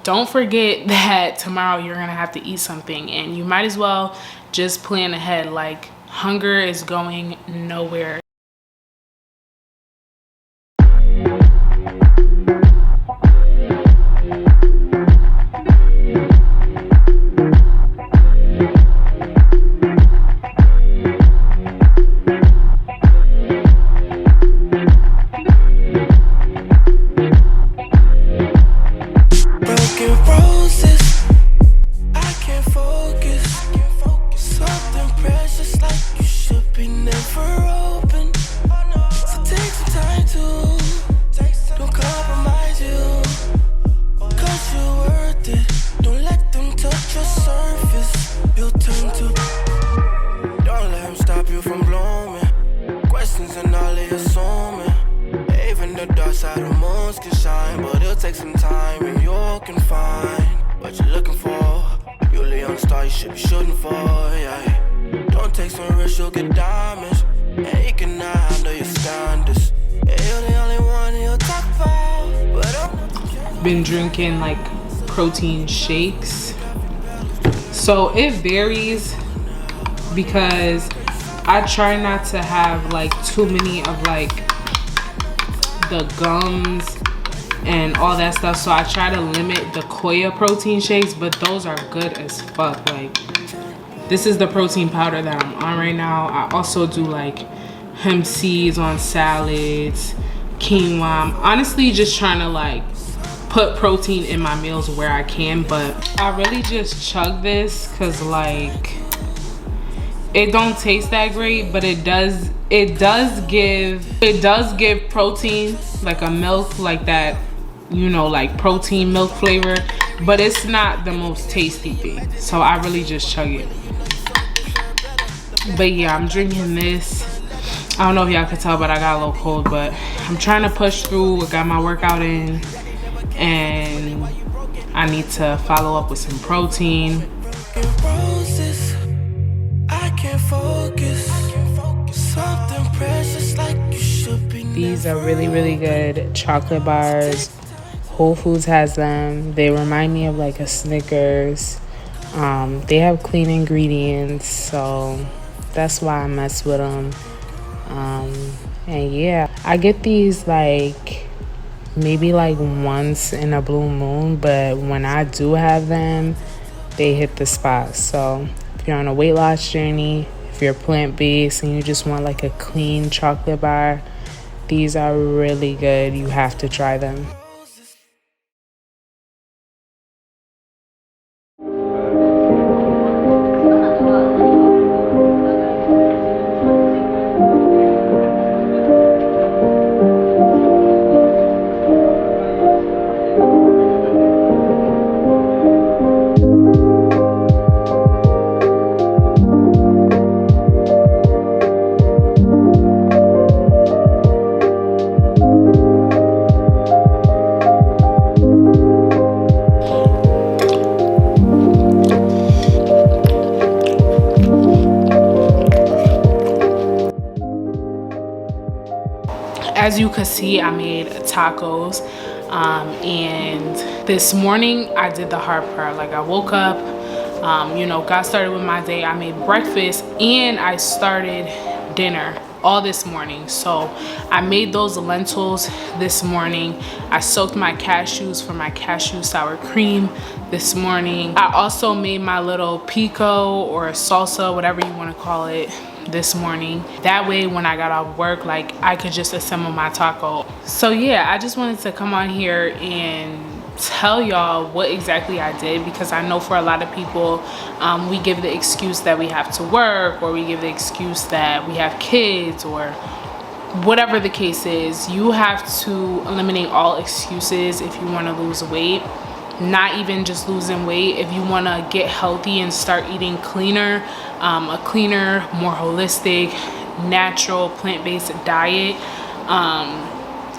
don't forget that tomorrow you're gonna have to eat something, and you might as well just plan ahead. Like, hunger is going nowhere. Been drinking like protein shakes, so it varies because I try not to have like too many of like the gums and all that stuff, so I try to limit the Koya protein shakes, but those are good as fuck. Like, this is the protein powder that I'm on right now. I also do like hemp seeds on salads, quinoa. I'm honestly just trying to like put protein in my meals where I can, but I really just chug this because like it don't taste that great, but it does give protein, like a milk, like that, you know, like protein milk flavor, but it's not the most tasty thing, so I really just chug it. But yeah, I'm drinking this. I don't know if y'all could tell, but I got a little cold, but I'm trying to push through. I got my workout in, and I need to follow up with some protein. These are really good chocolate bars. Whole Foods has them. They remind me of like a Snickers. They have clean ingredients, so that's why I mess with them. And yeah, I get these like maybe like once in a blue moon, but when I do have them, they hit the spot. So if you're on a weight loss journey, if you're plant-based and you just want like a clean chocolate bar, these are really good. You have to try them. As you can see, I made tacos, and this morning I did the hard part. Like, I woke up, you know, got started with my day. I made breakfast and I started dinner all this morning. So I made those lentils this morning. I soaked my cashews for my cashew sour cream this morning. I also made my little pico or salsa, whatever you want to call it, this morning. That way when I got off work, like, I could just assemble my taco. So yeah, I just wanted to come on here and tell y'all what exactly I did, because I know for a lot of people, we give the excuse that we have to work, or we give the excuse that we have kids, or whatever the case is. You have to eliminate all excuses if you want to lose weight. Not even just losing weight, if you want to get healthy and start eating cleaner, a cleaner, more holistic, natural, plant-based diet,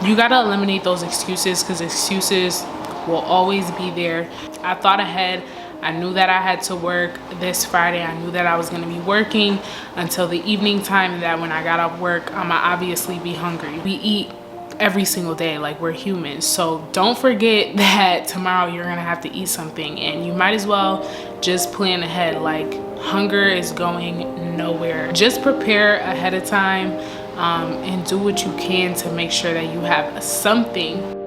you got to eliminate those excuses, because excuses will always be there. I thought ahead. I knew that I had to work this Friday. I knew that I was going to be working until the evening time, and that when I got off work, I'ma obviously be hungry. We eat every single day. Like, we're humans. So don't forget that tomorrow you're gonna have to eat something, and you might as well just plan ahead. Like, hunger is going nowhere. Just prepare ahead of time, and do what you can to make sure that you have something